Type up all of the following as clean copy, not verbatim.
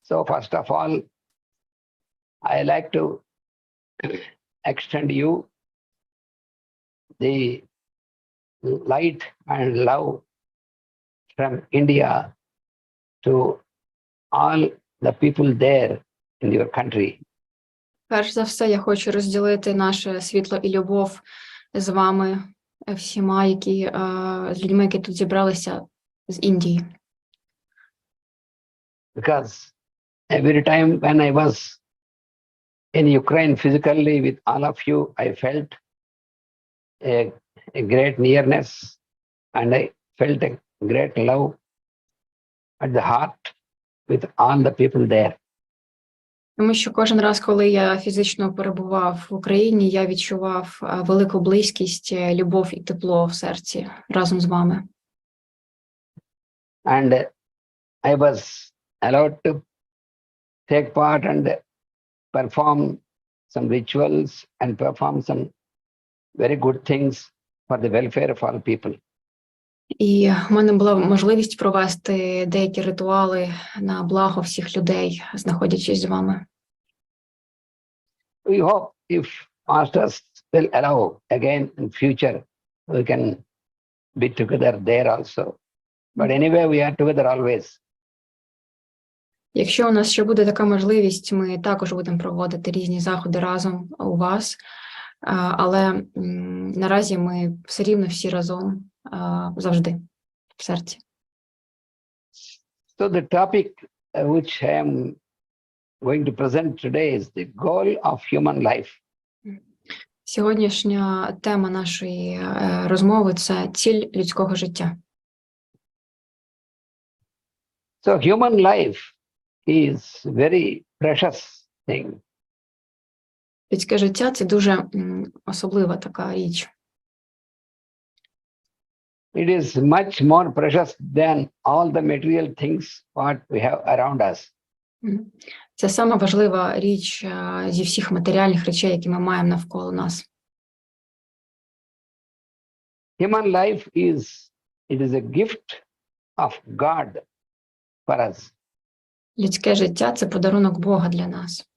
So first of all, I like to extend you the light and love from India to all the people there in your country. Перш за все, я хочу розділити наше світло і любов з вами, всіма, з людьми, які тут зібралися з Індії. Because every time when I was in Ukraine physically with all of you, I felt a great nearness and I felt a great love at the heart with all the people there. Тому що кожен раз, коли я фізично перебував в Україні, я відчував велику близькість, любов і тепло в серці разом з вами. And I was allowed to take part and perform some rituals and perform some very good things for the welfare of all people. І в мене була можливість провести деякі ритуали на благо всіх людей, знаходячись з вами. We hope if masters will allow again in future, we can be together there also. But anyway, we are together always. Якщо у нас ще буде така можливість, ми також будемо проводити різні заходи разом у вас, але наразі ми все рівно всі разом завжди в серці. So the topic which I am going to present today is the goal of human life. Сьогоднішня тема нашої розмови – це ціль людського життя. So human life is very precious thing. Людське життя – це дуже особлива така річ. It is much more precious than all the material things what we have around us. Це сама важлива річ зі всіх матеріальних речей, які ми маємо навколо нас. Human life it is a gift of God for us. Людське життя – це подарунок Бога для нас.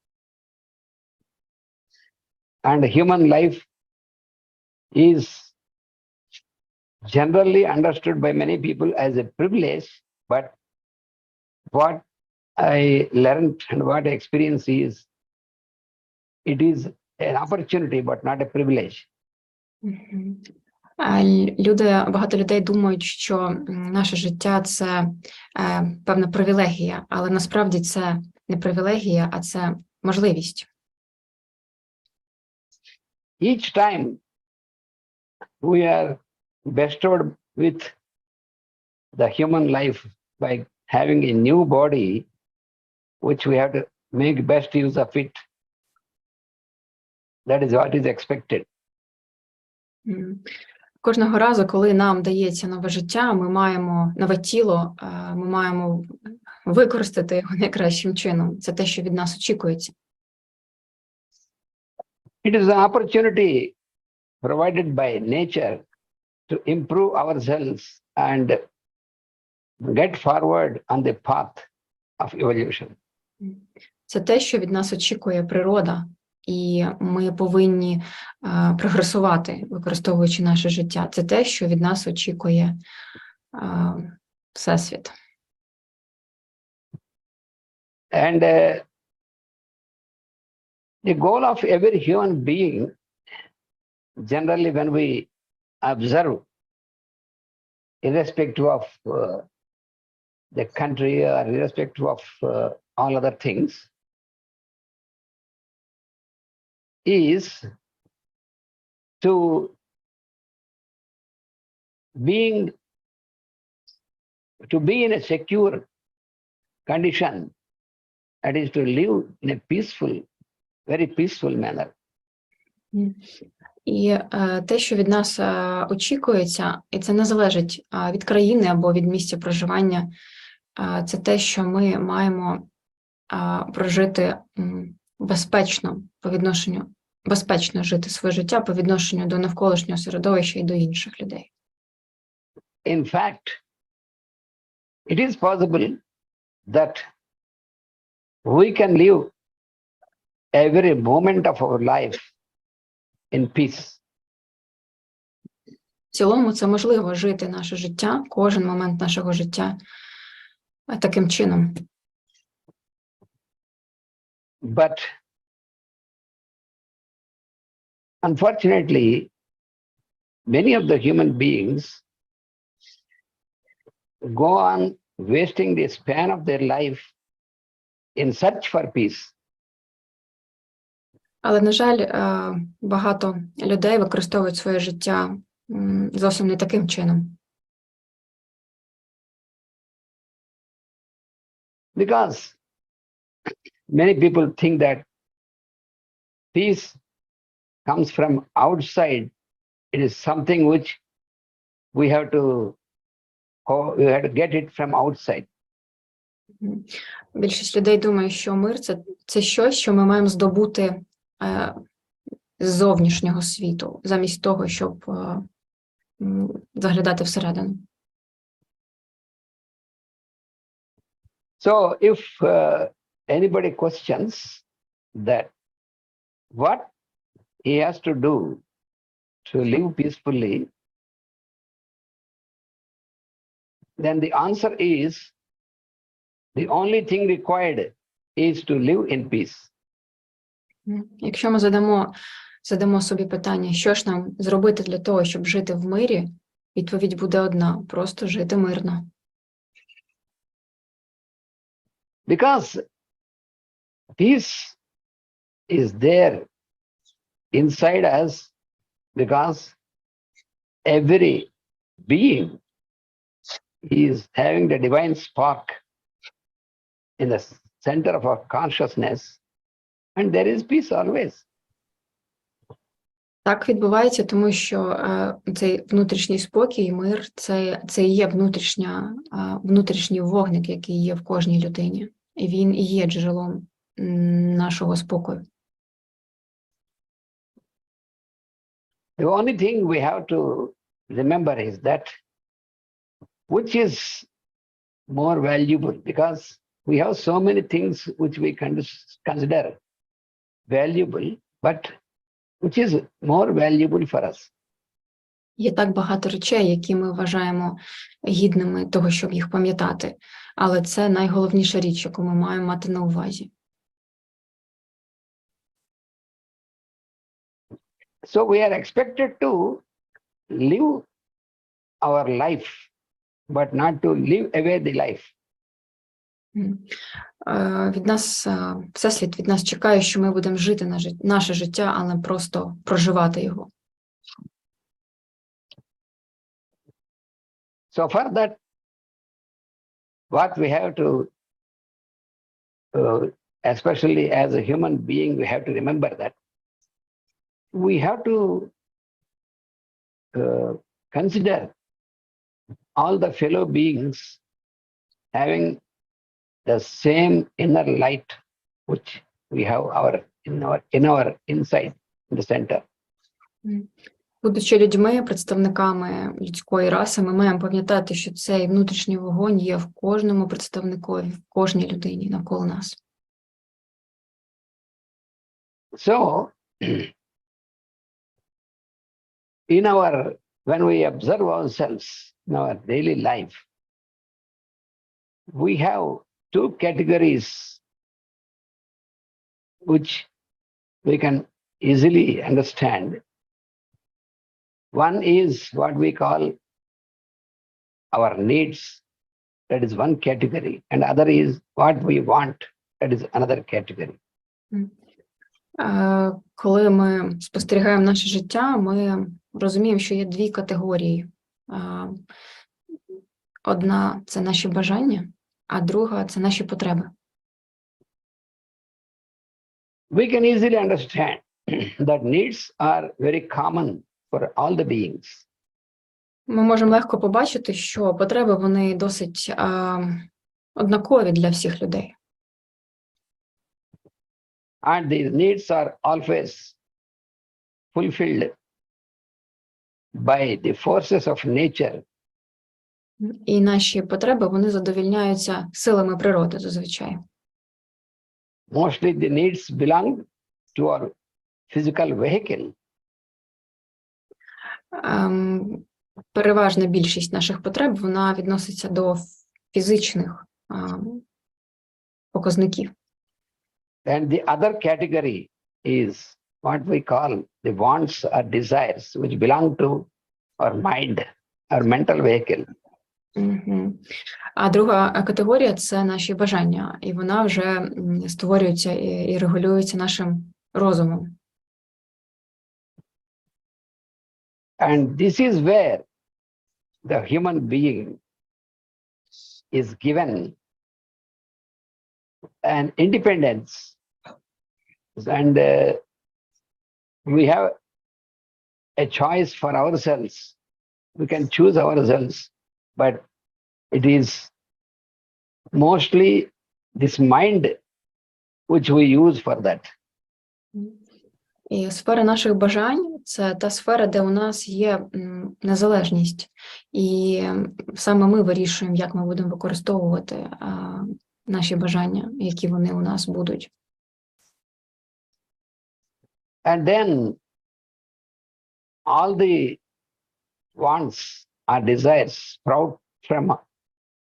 And human life is generally understood by many people as a privilege, but what I learned and what I experienced is, it is an opportunity, but not a privilege. Багато людей думають, що наше життя – це певна привілегія, але насправді це не привілегія, а це можливість. Each time we are bestowed with the human life by having a new body, which we have to make best use of it. That is what is expected. Кожного разу, коли нам дається нове життя, ми маємо нове тіло, ми маємо використати його найкращим чином. Це те, що від нас очікується. It is an opportunity provided by nature to improve ourselves and get forward on the path of evolution. Це те, що від нас очікує природа, і ми повинні прогресувати, використовуючи наше життя. Це те, що від нас очікує Всесвіт. And the goal of every human being, generally when we observe, irrespective of the country or irrespective of all other things, is to be in a secure condition, that is to live in a peaceful, very peaceful manner. І те, що від нас очікується, і це не залежить від країни або від місця проживання, це те, що ми маємо прожити безпечно жити своє життя по відношенню до навколишнього середовища і до інших людей. In fact, it is possible that we can live every moment of our life in peace. В цілому це можливо жити наше життя, кожен момент нашого життя таким чином. But unfortunately, many of the human beings go on wasting the span of their life in search for peace. Але, на жаль, багато людей використовують своє життя зовсім не таким чином. Because many people think that peace comes from outside. It is something which we have to get it from outside. Більшість людей думає, що мир – це щось, що ми маємо здобути з зовнішнього світу, замість того, щоб заглядати всередину. So if anybody questions that what he has to do to live peacefully, then the answer is the only thing required is to live in peace. Якщо ми задамо собі питання, що ж нам зробити для того, щоб жити в мирі, відповідь буде одна – просто жити мирно. Because peace is there inside us, because every being is having the divine spark in the center of our consciousness, and there is peace always. Так відбувається, тому що цей внутрішній спокій, мир – це і є внутрішній вогник, який є в кожній людині. І він і є джерелом нашого спокою. The only thing we have to remember is that which is more valuable, because we have so many things which we consider valuable, but which is more valuable for us. Є так багато речей, які ми вважаємо гідними того, щоб їх пам'ятати. Але це найголовніша річ, яку ми маємо мати на увазі. So we are expected to live our life, but not to live away the life. Від нас, Всесвіт від нас чекає, що ми будемо жити наше життя, а не просто проживати його. So for that, what we have to, especially as a human being, we have to remember that we have to consider all the fellow beings having the same inner light which we have in our inside, in the center. Будучи людьми, представниками людської раси, ми маємо пам'ятати, що цей внутрішній вогонь є в кожному представникові, в кожній людині навколо нас. So, when we observe ourselves in our daily life, we have two categories which we can easily understand. One is what we call our needs, that is one category, and other is what we want, that is another category. Коли ми спостерігаємо наше життя, ми розуміємо, що є дві категорії. Одна – це наші бажання, а друга – це наші потреби. We can easily understand that needs are very common for all the beings. Ми можемо легко побачити, що потреби, вони досить однакові для всіх людей. And these needs are always fulfilled by the forces of nature. І наші потреби, вони задовольняються силами природи зазвичай. mostly the needs belong to our physical vehicle. Переважна більшість наших потреб, вона відноситься до фізичних показників. And the other category is what we call the wants or desires, which belong to our mind, our mental vehicle. А друга категорія – це наші бажання, і вона вже створюється і регулюється нашим розумом. And this is where the human being is given an independence, and we have a choice for ourselves. We can choose ourselves, but it is mostly this mind which we use for that. І сфера наших бажань – це та сфера, де у нас є незалежність. І саме ми вирішуємо, як ми будемо використовувати наші бажання, які вони у нас будуть. And then all the wants or desires sprout from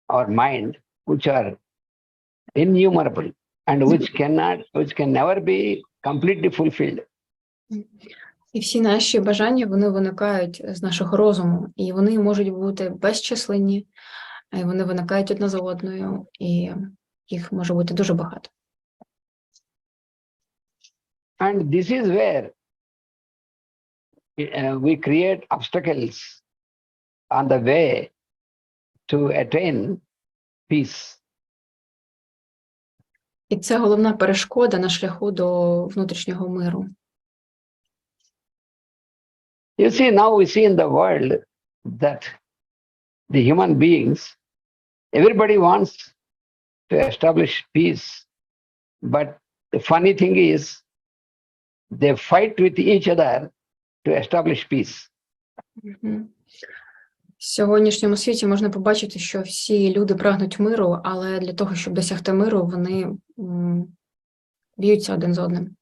our mind, which are innumerable and which can never be completely fulfilled. І всі наші бажання, вони виникають з нашого розуму, і вони можуть бути безчисленні, і вони виникають одна за одною, і їх може бути дуже багато. And this is where we create obstacles on the way to attain peace. І це головна перешкода на шляху до внутрішнього миру. You see, now we see in the world that the human beings, everybody wants to establish peace. But the funny thing is, they fight with each other to establish peace. В сьогоднішньому світі можна побачити, що всі люди прагнуть миру, але для того, щоб досягти миру, вони б'ються один з одним.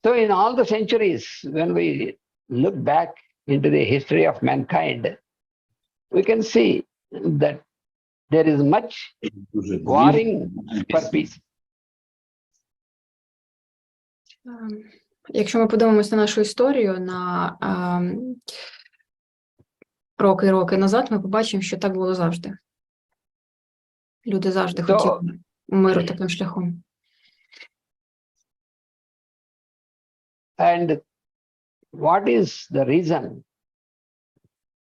So in all the centuries, when we look back into the history of mankind, we can see that there is much warring for peace. Якщо ми подивимося на нашу історію, на роки назад, ми побачимо, що так було завжди. Люди завжди хотіли миру таким шляхом. And what is the reason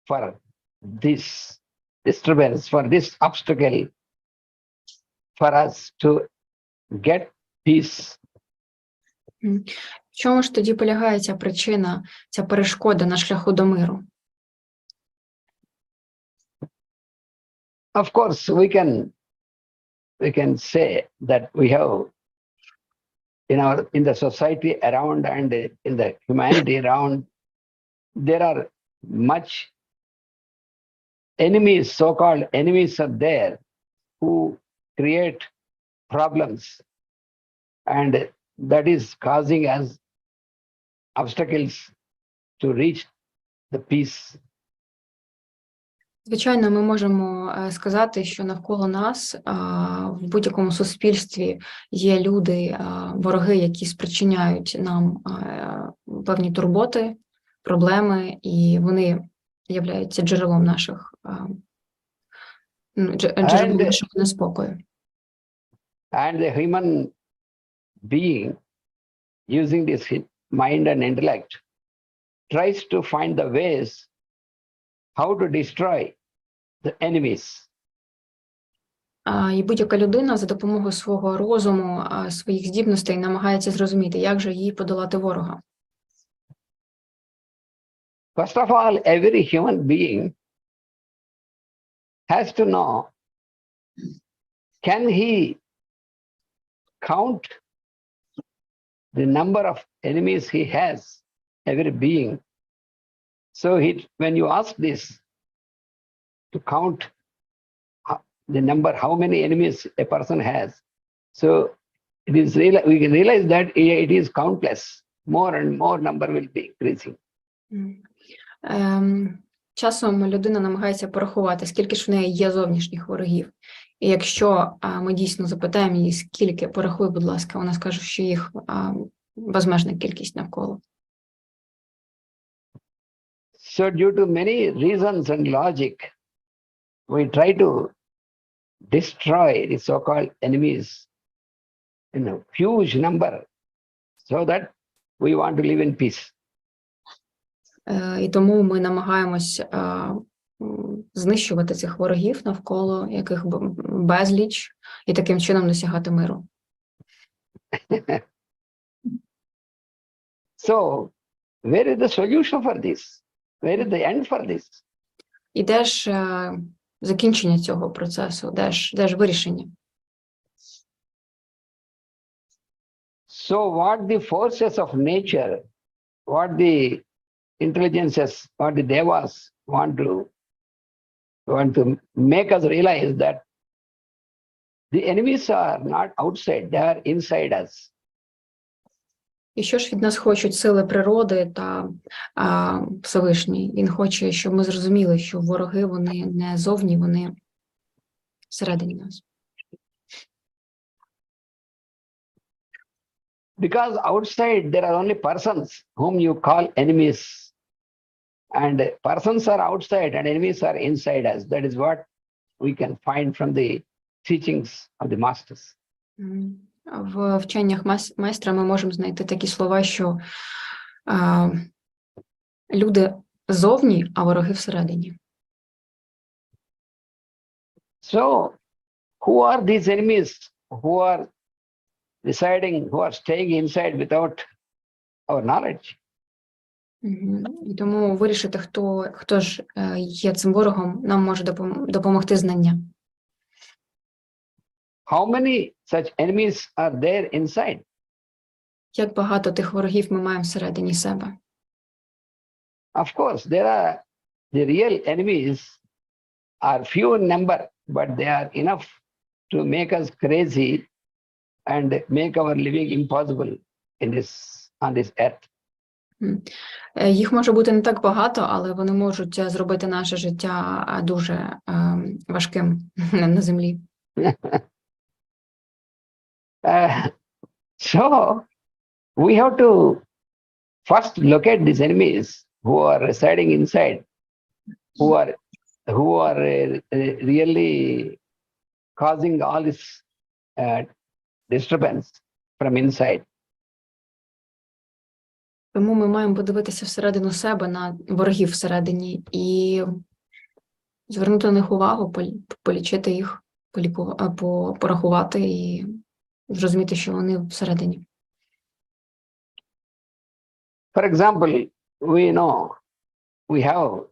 for this disturbance, for this obstacle, for us to get peace? В чому ж тоді полягає ця причина, ця перешкода на шляху до миру? Of course, we can say that we have in the society around and in the humanity around, there are much enemies, so-called enemies are there who create problems, and that is causing us obstacles to reach the peace. Звичайно, ми можемо сказати, що навколо нас в будь-якому суспільстві є люди, вороги, які спричиняють нам певні турботи, проблеми, і вони являються джерелом нашого неспокою. And the human being, using this mind and intellect, tries to find the ways how to destroy the enemies. І будь-яка людина за допомогою свого розуму, своїх здібностей намагається зрозуміти, як же їй подолати ворога. First of all, every human being has to know, can he count the number of enemies he has, every being? So when you ask this, to count the number, how many enemies a person has, So it is we can realize that it is countless. More and more number will be increasing. Часом людина намагається порахувати, скільки ж в неї є зовнішніх ворогів. І якщо ми дійсно запитаємо її, скільки, порахуй, будь ласка, вона скаже, що їх безмежна кількість навколо. So due to many reasons and logic, we try to destroy the so-called enemies in a huge number so that we want to live in peace. І тому ми намагаємось знищувати цих ворогів навколо, яких безліч, і таким чином досягати миру. So, where is the solution for this? Where is the end for this? І де ж закінчення цього процесу, де ж вирішення? So what the forces of nature, what the intelligences, what the devas want to make us realize that the enemies are not outside, they are inside us. І що ж від нас хочуть сили природи та Всевишній? Він хоче, щоб ми зрозуміли, що вороги, вони не зовні, вони всередині нас. Because outside there are only persons whom you call enemies. And persons are outside and enemies are inside us. That is what we can find from the teachings of the masters. В вченнях майстра ми можемо знайти такі слова, що люди зовні, а вороги всередині. So, who are these enemies who are deciding, who are staying inside without our knowledge? І тому вирішити, хто ж є цим ворогом, нам може допомогти знання. How many such enemies are there inside? Як багато тих ворогів ми маємо всередині себе? Of course, there are the real enemies are few in number, but they are enough to make us crazy and make our living impossible on this earth. Їх може бути не так багато, але вони можуть зробити наше життя дуже важким на землі. So, we have to first locate these enemies who are residing inside, who are really causing all this disturbance from inside. Тому ми маємо подивитися всередину себе на ворогів всередині і звернути на них увагу, полічити їх, порахувати і зрозуміти, що вони всередині. For example, we know we have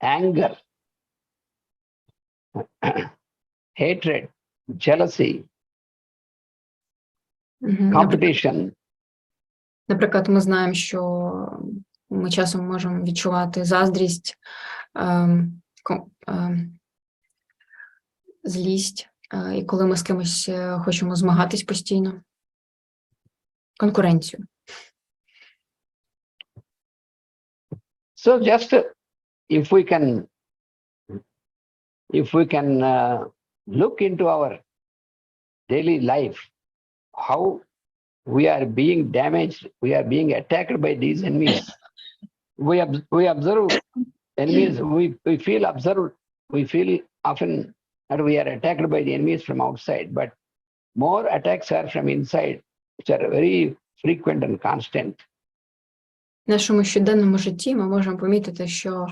anger, hatred, jealousy, competition. Наприклад, ми знаємо, що ми часом можемо відчувати заздрість, злість, і коли ми з кимось хочемо змагатись постійно. Конкуренцію. So just if we can look into our daily life, how we are being damaged, we are being attacked by these enemies. We observe enemies, we feel observed, we feel often that we are attacked by the enemies from outside, but more attacks are from inside, which are very frequent and constant. В нашому щоденному житті ми можемо помітити, що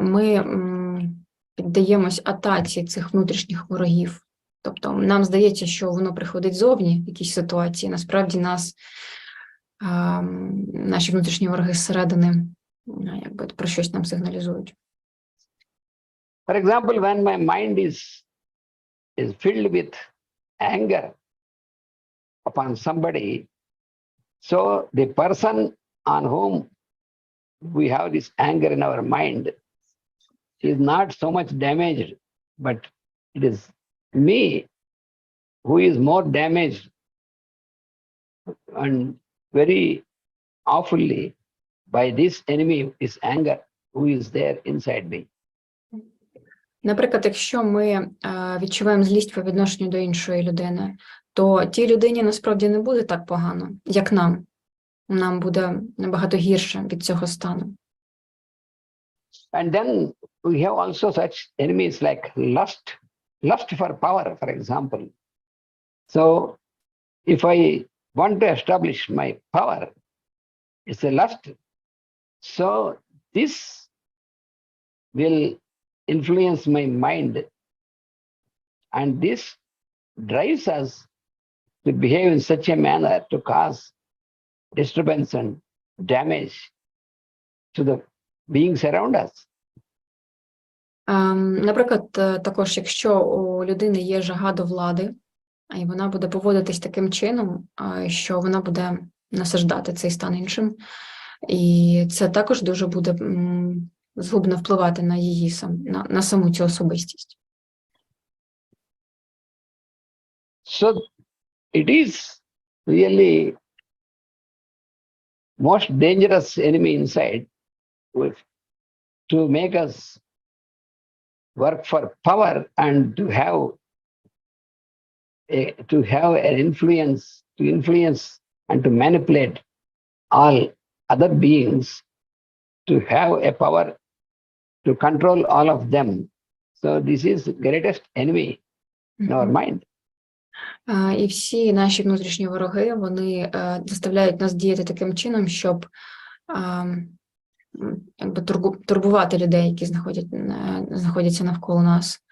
ми піддаємось атаці цих внутрішніх ворогів. Тобто нам здається, що воно приходить ззовні в якісь ситуації. Насправді наші внутрішні вороги зсередини якби про щось нам сигналізують. For example, when my mind is filled with anger upon somebody, so the person on whom we have this anger in our mind is not so much damaged, but it is me who is more damaged and very awfully by this enemy, this anger, who is there inside me. Наприклад, якщо ми відчуваємо злість по відношенню до іншої людини, то тій людині насправді не буде так погано, як нам. Нам буде набагато гірше від цього стану. And then we have also such enemies like lust for power, for example. So if I want to establish my power, it's a lust. So this will influence my mind, and this drives us to behave in such a manner to cause disturbance and damage to the beings around us. Наприклад, також, якщо у людини є жага до влади, і вона буде поводитись таким чином, що вона буде насаждати цей стан іншим, і це також дуже буде згубно впливати на її на саму цю особистість. So it is really most dangerous enemy inside to make us work for power and to have an influence, to influence and to manipulate all other beings, to have a power to control all of them. So this is the greatest enemy in our mind. І всі наші внутрішні вороги, вони заставляють нас діяти таким чином, щоб якби турбувати людей, які знаходяться навколо нас,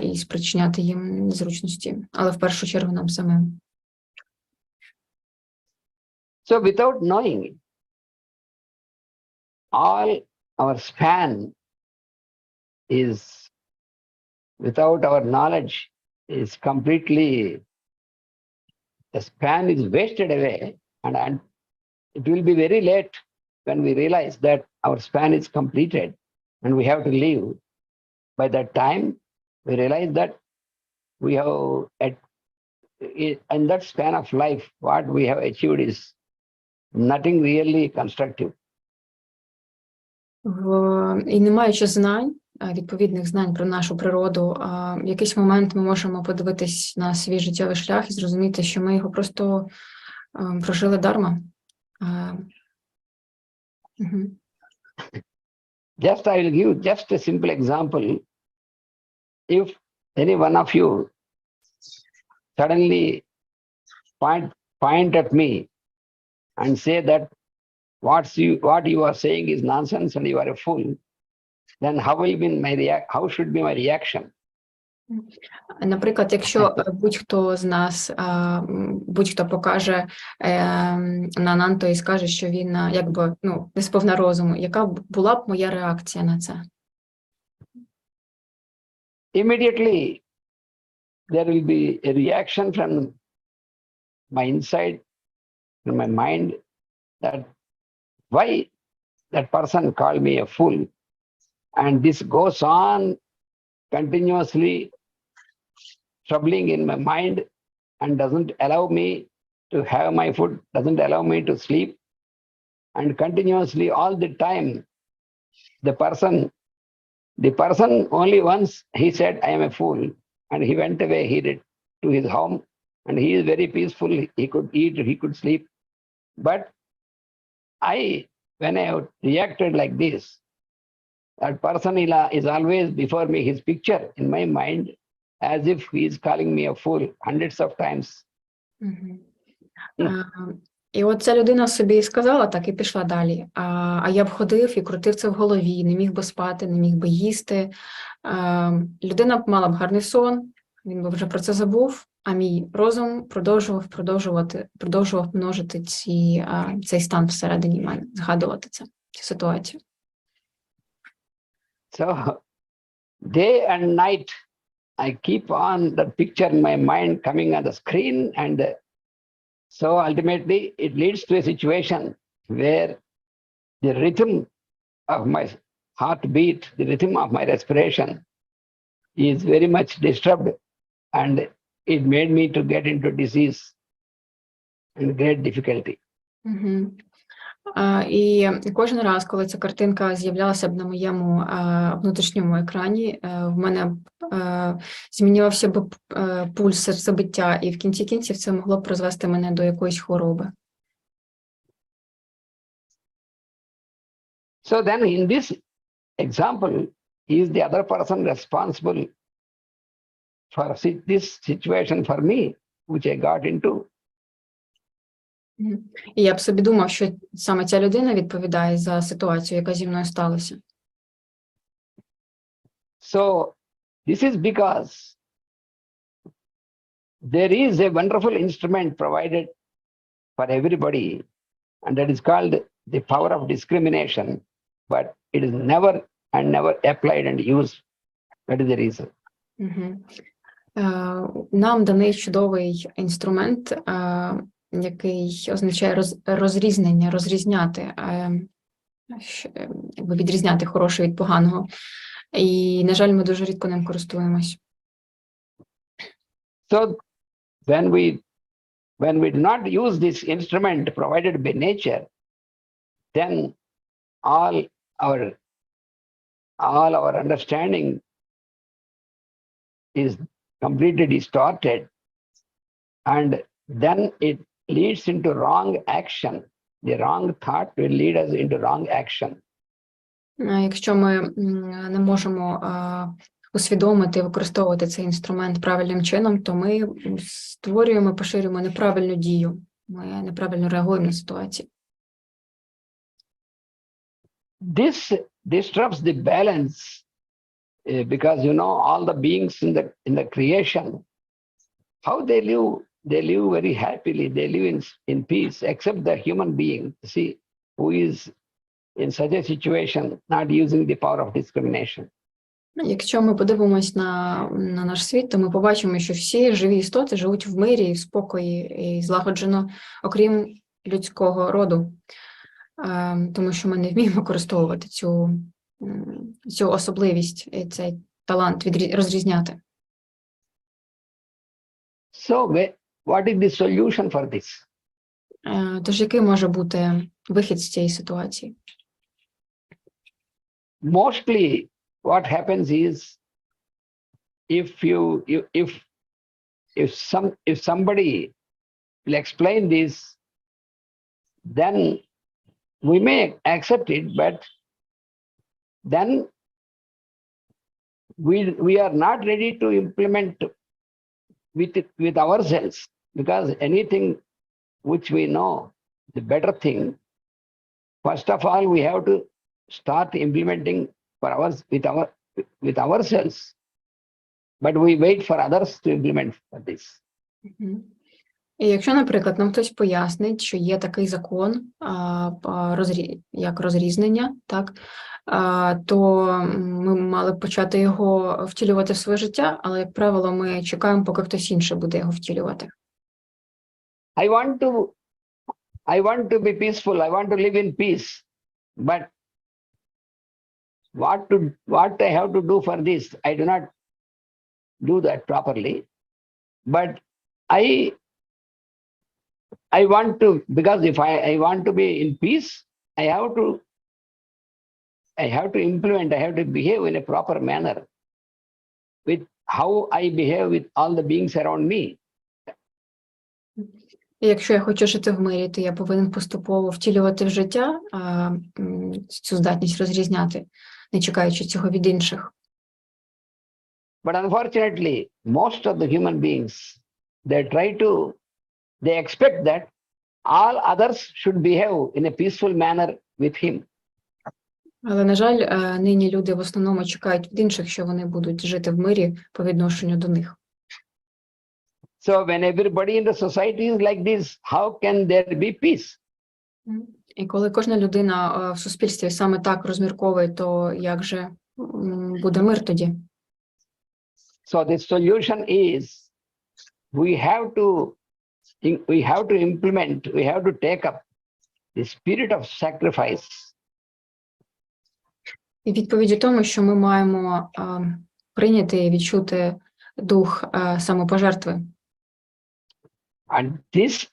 і спричиняти їм незручності, але в першу чергу нам самим. So without knowing, all our span is, without our knowledge, is completely, the span is wasted away, and it will be very late when we realize that our span is completed and we have to leave. By that time, we realize that we have, in that span of life, what we have achieved is nothing really constructive. І не маючи знань, відповідних знань про нашу природу, в якийсь момент ми можемо подивитись на свій життєвий шлях і зрозуміти, що ми його просто прожили дарма. Just I will give just a simple example. If any one of you suddenly point at me and say that what you are saying is nonsense and you are a fool, then how should be my reaction? Наприклад, якщо будь-хто з нас, будь-хто покаже на Нанто і скаже, що він якби не сповна розуму, яка була б моя реакція на це? Immediately there will be a reaction from my inside, from my mind, that why that person called me a fool. And this goes on continuously troubling in my mind and doesn't allow me to have my food, doesn't allow me to sleep. And continuously all the time, the person only once he said, I am a fool, and he went away, he did to his home, and he is very peaceful, he could eat, he could sleep. But when I reacted like this, that person is always before me, his picture in my mind, as if he is calling me a fool hundreds of times. І от ця людина собі сказала так і пішла далі. А я б ходив і крутив це в голові, не міг би спати, не міг би їсти. Людина б мала б гарний сон, він би вже про це забув, а мій розум продовжував множити цей стан всередині мене, згадувати цю ситуацію. So day and night, I keep on the picture in my mind coming on the screen, and so ultimately it leads to a situation where the rhythm of my heartbeat, the rhythm of my respiration is very much disturbed, and it made me to get into disease and great difficulty. Угу. І кожен раз, коли ця картинка з'являлася б на моєму внутрішньому екрані, в мене змінювався б пульс серцебиття, і в кінці кінців це могло б призвести мене до якоїсь хвороби. So then in this example, is the other person responsible for this situation for me, which I got into? І я б собі думав, що саме ця людина відповідає за ситуацію, яка зі мною сталася. So this is because there is a wonderful instrument provided for everybody, and that is called the power of discrimination, but it is never applied and used. That is the reason. Нам даний чудовий інструмент, який означає розрізнення, розрізняти, відрізняти хороше від поганого. І, на жаль, ми дуже рідко ним користуємось. So when we do not use this instrument provided by nature, then all our understanding is completely distorted, and then it leads into wrong action. The wrong thought will lead us into wrong action. Якщо ми не можемо усвідомити і використовувати цей інструмент правильним чином, то ми створюємо, поширюємо неправильну дію. Ми неправильно реагуємо на ситуацію. This disrupts the balance because all the beings in the creation, how they live very happily, they live in peace, except the human being, see, who is in such a situation, not using the power of discrimination. Якщо ми подивимось на наш світ, то ми побачимо, що всі живі істоти живуть в мирі, в спокої і злагоджено, окрім людського роду. Тому що ми не вміємо використовувати цю особливість, цей талант розрізняти. So what is the solution for this? Тож який може бути вихід з цієї ситуації? Mostly what happens is if somebody will explain this, then we may accept it, but then we are not ready to implement with ourselves, because anything which we know, the better thing, first of all, we have to start implementing with ourselves, but we wait for others to implement for this. І якщо, наприклад, нам хтось пояснить, що є такий закон, як розрізнення, так, то ми мали б почати його втілювати в своє життя, але, як правило, ми чекаємо, поки хтось інший буде його втілювати. I want to be peaceful, I want to live in peace, but what I have to do for this, I do not do that properly, but I want to, because if I want to be in peace, I have to implement, I have to behave in a proper manner with how I behave with all the beings around me. І якщо я хочу жити в мирі, то я повинен поступово втілювати в життя цю здатність розрізняти, не чекаючи цього від інших. But unfortunately, most of the human beings, they expect that all others should behave in a peaceful manner with him. Але, на жаль, нині люди в основному чекають від інших, що вони будуть жити в мирі по відношенню до них. So when everybody in the society is like this, how can there be peace? І коли кожна людина в суспільстві саме так розмірковує, то як же буде мир тоді? So the solution is we have to implement, we have to take up the spirit of sacrifice. І відповідь у тому, що ми маємо прийняти і відчути дух самопожертви, And this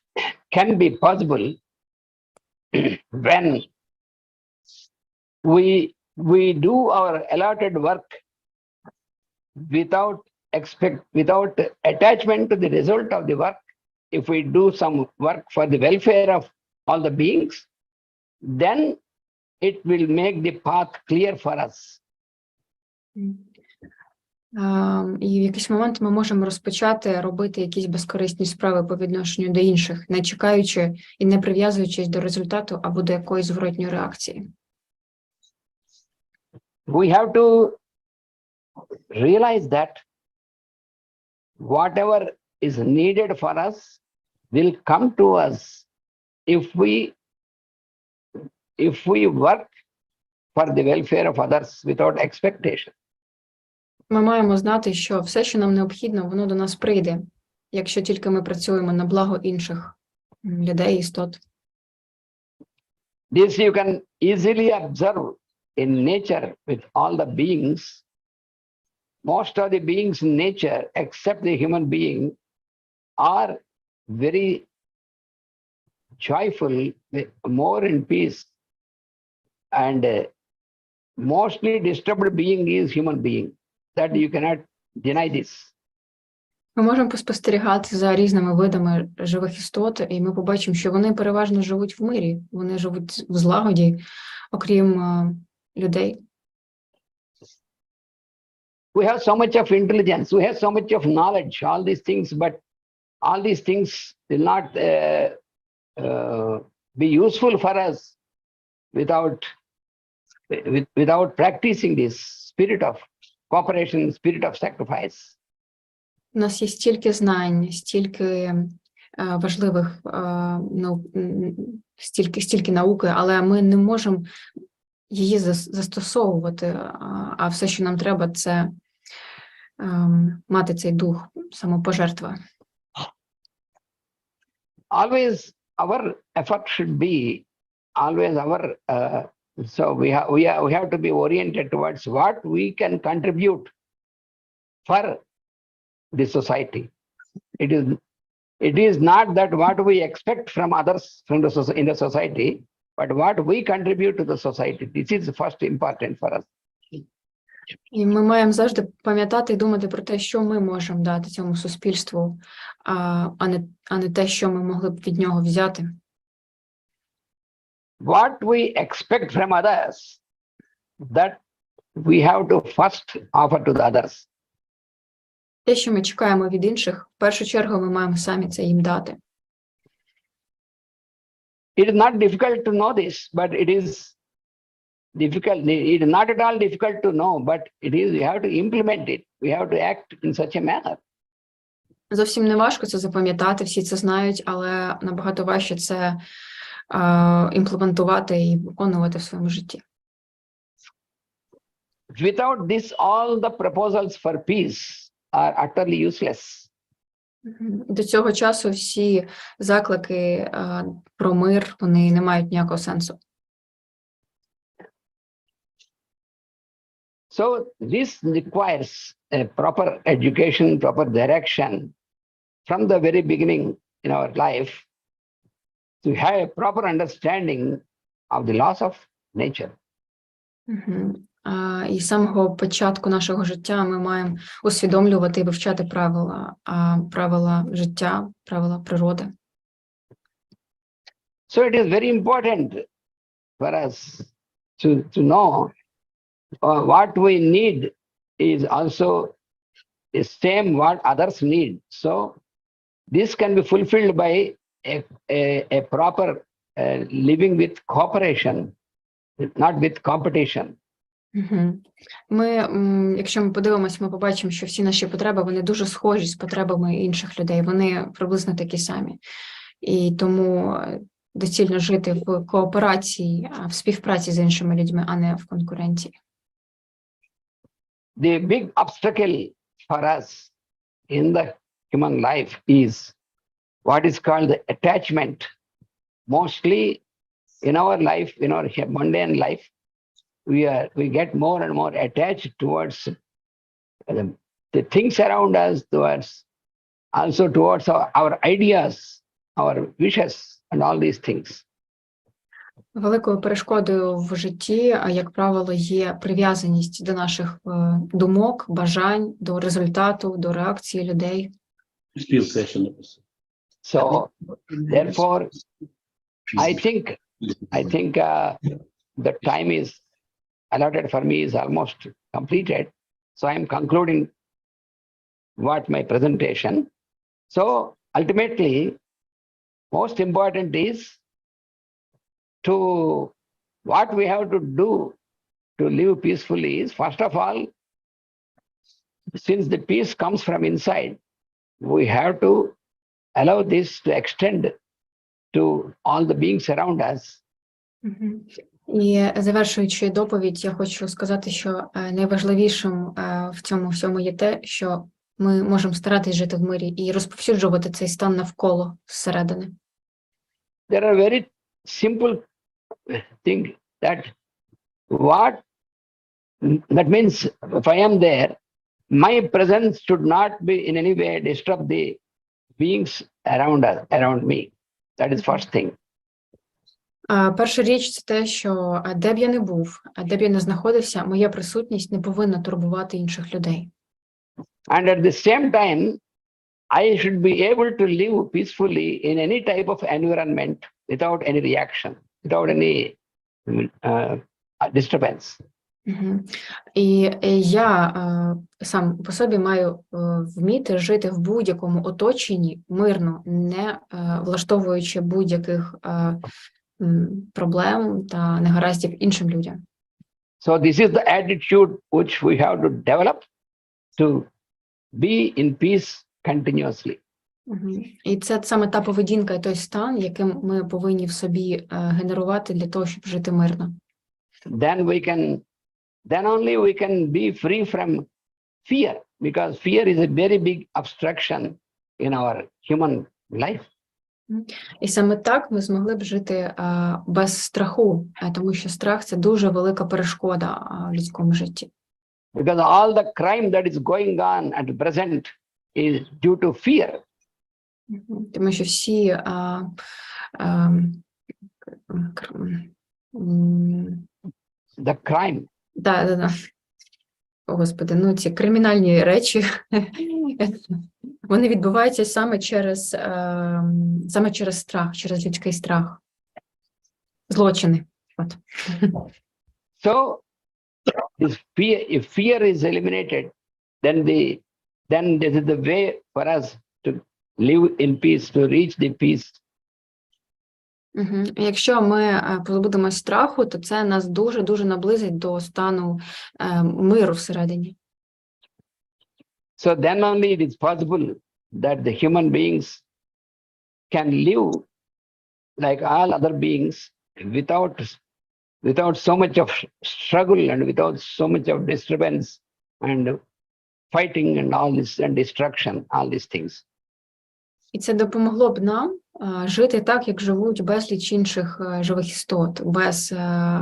can be possible when we do our allotted work without attachment to the result of the work. If we do some work for the welfare of all the beings, then it will make the path clear for us. І в якийсь момент ми можемо розпочати робити якісь безкорисні справи по відношенню до інших, не чекаючи і не прив'язуючись до результату або до якоїсь зворотньої реакції. We have to realize that whatever is needed for us will come to us if we work for the welfare of others without expectation. Ми маємо знати, що все, що нам необхідно, воно до нас прийде, якщо тільки ми працюємо на благо інших людей, істот. This you can easily observe in nature with all the beings. Most of the beings in nature, except the human being, are very joyful, more in peace. And mostly disturbed being is human being. That you cannot deny this. Ми можемо поспостерігати за різними видами живих істот, і ми побачимо, що вони переважно живуть в мирі, вони живуть в злагоді, окрім людей. We have so much of intelligence, we have so much of knowledge, all these things, but all these things will not be useful for us without practicing this spirit of cooperation, spirit of sacrifice. У нас є стільки знань, стільки важливих, стільки науки, але ми не можемо її застосовувати, а все, що нам треба, це мати цей дух самопожертви. Always our effort should be, always our, so we have to be oriented towards what we can contribute for the society. It is not that what we expect from others in the society, but what we contribute to the society. This is first important for us. І ми маємо завжди пам'ятати і думати про те, що ми можемо дати цьому суспільству, а не те, що ми могли б від нього взяти. What we expect from others, that we have to first offer to the others. Те, що ми чекаємо від інших, в першу чергу ми маємо самі це їм дати. It is not difficult to know this, but it is difficult. It is not at all difficult to know, but it is, we have to implement it. We have to act in such a manner. Зовсім не важко це запам'ятати, всі це знають, але набагато важче це імплементувати і виконувати в своєму житті. Without this, all the proposals for peace are utterly useless. До цього часу всі заклики про мир, вони не мають ніякого сенсу. So this requires a proper education, proper direction from the very beginning in our life to have a proper understanding of the laws of nature. І з самого початку нашого життя ми маємо усвідомлювати і вивчати правила життя, правила природи. So it is very important for us to know what we need is also the same what others need. So this can be fulfilled by a proper living with cooperation, not with competition. Ми, якщо ми подивимось, ми побачимо, що всі наші потреби, вони дуже схожі з потребами інших людей, вони приблизно такі самі. І тому доцільно жити в кооперації, в співпраці з іншими людьми, а не в конкуренції. The big obstacle for us in the human life is what is called the attachment. Mostly in our life, in our mundane life, we get more and more attached towards the things around us, towards also towards our ideas, our wishes, and all these things. Великою перешкодою в житті, як правило, є прив'язаність до наших думок, бажань, до результату, до реакції людей. So, therefore, I think the time is allotted for me is almost completed. So I am concluding what my presentation. So ultimately, most important is to what we have to do to live peacefully is, first of all, since the peace comes from inside, we have to allow this to extend to all the beings around us. І завершуючи доповідь, я хочу сказати, що найважливішим в цьому всьому є те, що ми можемо старатись жити в мирі і розповсюджувати цей стан навколо зсередини. There are very simple things that means if I am there, my presence should not be in any way disrupt the beings around me. That is first thing. Перша річ – це те, що де б я не був, де б я не знаходився, моя присутність не повинна турбувати інших людей. And at the same time, I should be able to live peacefully in any type of environment without any reaction, without any disturbance. І я сам по собі маю вміти жити в будь-якому оточенні мирно, не влаштовуючи будь-яких проблем та негараздів іншим людям. So this is the attitude which we have to develop to be in peace continuously. І це саме та поведінка і той стан, яким ми повинні в собі генерувати для того, щоб жити мирно. Then only we can be free from fear, because fear is a very big obstruction in our human life. І саме так ми змогли б жити без страху, тому що страх – це дуже велика перешкода в людському житті. Because all the crime that is going on at present is due to fear. Тому що всі the crime. Да. Господи, ну ці кримінальні речі, вони відбуваються саме через страх, через людський страх. Злочини. От. So, if fear is eliminated, then this is the way for us to live in peace, to reach the peace. Якщо ми позбудемось страху, то це нас дуже-дуже наблизить до стану миру всередині. So then only it is possible that the human beings can live like all other beings without so much of struggle and without so much of disturbance and fighting and all this and destruction, all these things. І це допомогло б нам жити так, як живуть безліч інших живих істот,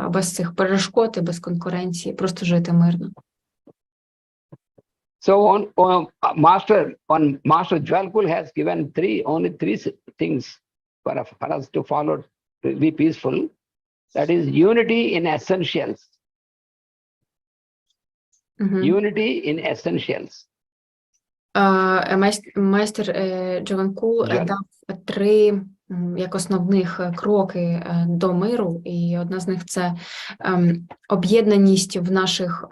без цих перешкод і без конкуренції, просто жити мирно. So Master Jwalkul has given only three things for us to follow, to be peaceful. That is unity in essentials. Unity in essentials. Майстер Джвалкул дав 3 як основних кроки до миру, і одна з них – це об'єднаність в наших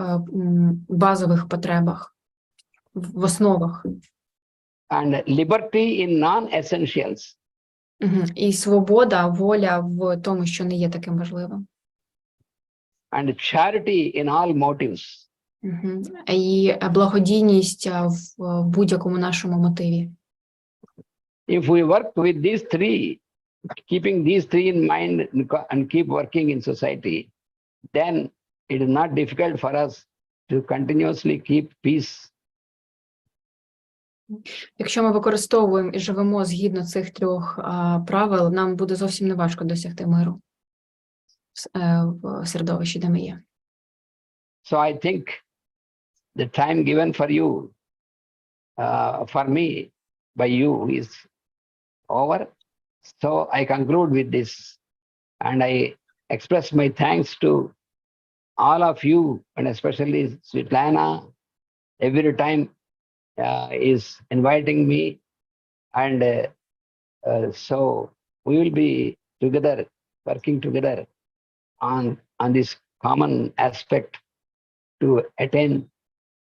базових потребах, в основах. And liberty in non-essentials. І свобода, воля в тому, що не є таким важливим. And charity in all motives. І благодійність в будь-якому нашому мотиві. If we work with these three, keeping these three in mind and keep working in society, then it is not difficult for us to continuously keep peace. Якщо ми використовуємо і живемо згідно цих 3 правил, нам буде зовсім не важко досягти миру в середовищі, де ми є. So I think the time given for you, for me, by you is over. So I conclude with this, and I express my thanks to all of you, and especially Svetlana, every time is inviting me, and so we will be together, working together on this common aspect to attain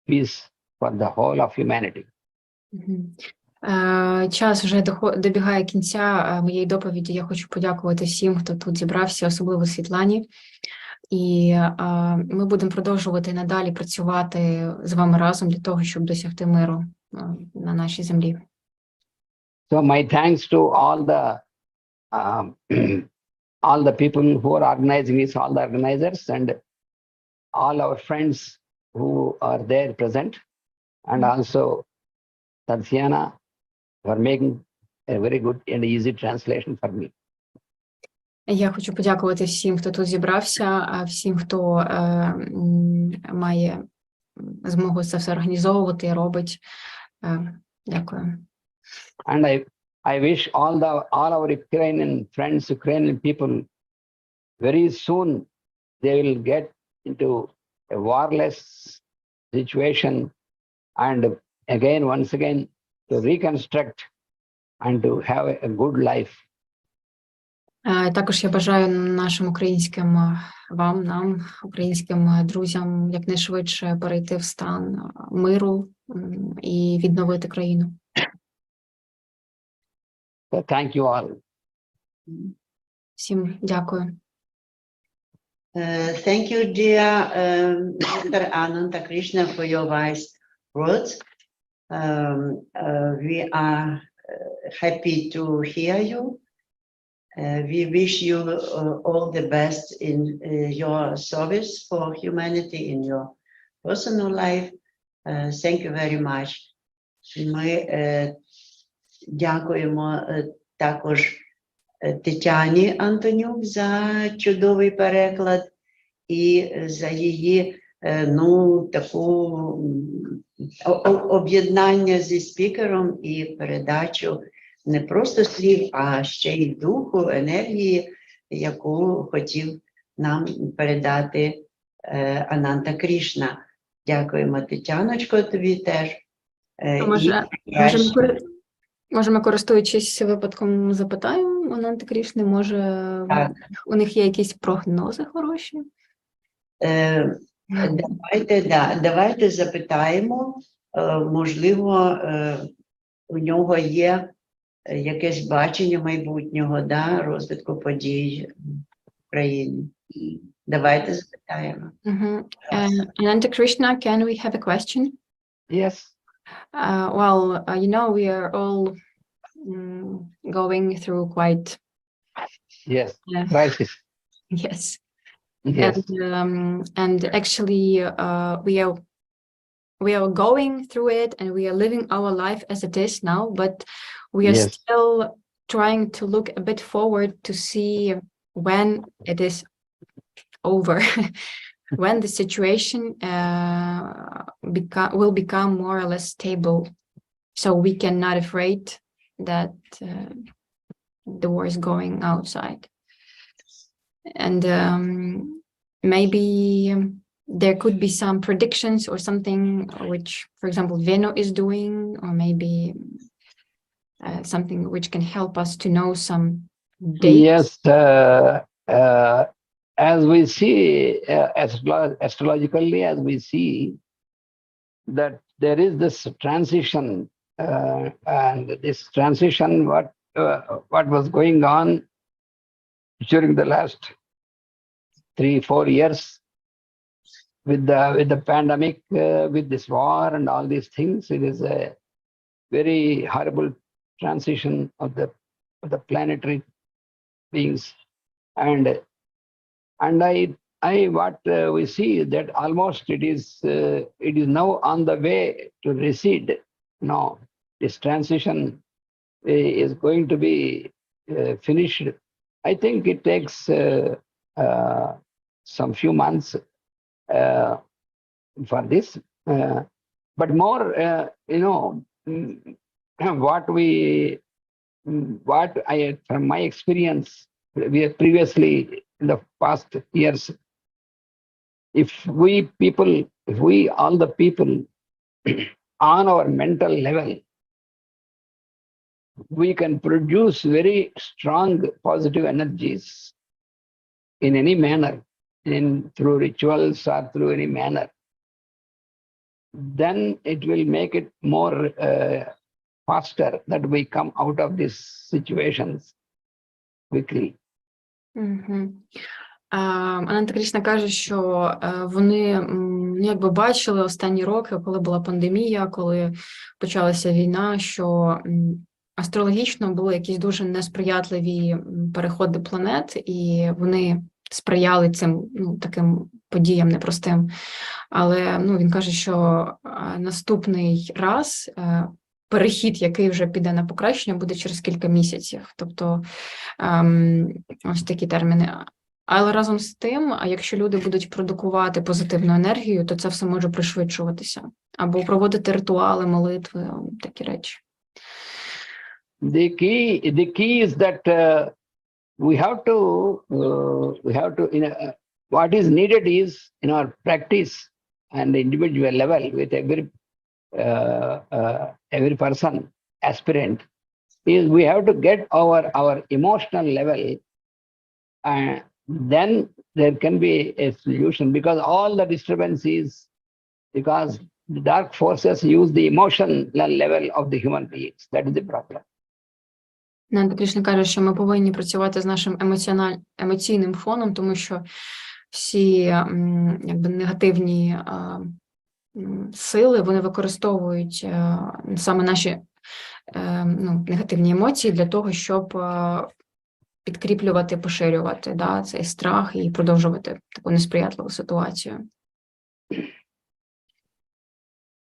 peace for the whole of humanity. Час вже добігає кінця моєї доповіді. Я хочу подякувати всім, хто тут зібрався, особливо Світлані. І ми будемо продовжувати надалі працювати з вами разом для того, щоб досягти миру на нашій землі. So my thanks to all the people who are organizing this, all the organizers, and all our friends who are there present, and also Tatiana for making a very good and easy translation for me. Я хочу подякувати всім, хто тут зібрався, всім, хто має змогу це все організовувати і робить. Дякую. And I wish all our Ukrainian friends, Ukrainian people, very soon they will get into a warless situation, and once again to reconstruct and to have a good life. Також я бажаю нашим українським нам, українським друзям, якнайшвидше перейти в стан миру і відновити країну. So thank you all. Всім дякую. Thank you, dear Dr. Anatna Krishna, for your wise words. We are happy to hear you. We wish you all the best in your service for humanity, in your personal life. Thank you very much. Ми дякуємо також Тетяні Антонюк за чудовий переклад і за її таку об'єднання зі спікером і передачу не просто слів, а ще й духу, енергії, яку хотів нам передати Анатна Крішна. Дякуємо, Тетяночко, тобі теж. Може, ми, користуючись випадком, запитаємо Анатни Крішни, може, у них є якісь прогнози хороші? Давайте запитаємо. Можливо, у нього є якесь бачення майбутнього, розвитку подій в країні. Давайте запитаємо. Anatna Krishna, can we have a question? Yes. We are all going through quite crisis. Yes. Yes. And actually we are going through it, and we are living our life as it is now, but we are still trying to look a bit forward to see when it is over. When the situation will become more or less stable, so we can not afraid that the war is going outside. And maybe there could be some predictions or something which, for example, Veno is doing, or maybe something which can help us to know some dates. Yes. As we see, astrologically, as we see that there is this transition, and this transition, what was going on during the last 3-4 years with the pandemic, with this war and all these things, it is a very horrible transition of the planetary beings, and what we see that almost it is now on the way to recede. No, this transition is going to be finished. I think it takes some few months for this, but more, what I, from my experience previously in the past years, if we all the people on our mental level, we can produce very strong positive energies in any manner, through rituals or through any manner, then it will make it more faster that we come out of these situations quickly. Анатна Крішна каже, що вони якби бачили останні роки, коли була пандемія, коли почалася війна, що астрологічно були якісь дуже несприятливі переходи планет, і вони сприяли цим таким подіям непростим. Але він каже, що наступний раз перехід, який вже піде на покращення, буде через кілька місяців. Тобто ось такі терміни. Але разом з тим, якщо люди будуть продукувати позитивну енергію, то це все може пришвидшуватися. Або проводити ритуали, молитви, такі речі. The key is that we have to what is needed is in our practice and the individual level with every person, aspirant, is we have to get our emotional level, and then there can be a solution, because all the disturbances, because the dark forces use the emotional level of the human beings. That is the problem. Анатна Крішна каже, що ми повинні працювати з нашим емоційним фоном, тому що всі якби негативні сили, вони використовують саме наші негативні емоції для того, щоб підкріплювати, поширювати цей страх і продовжувати таку несприятливу ситуацію.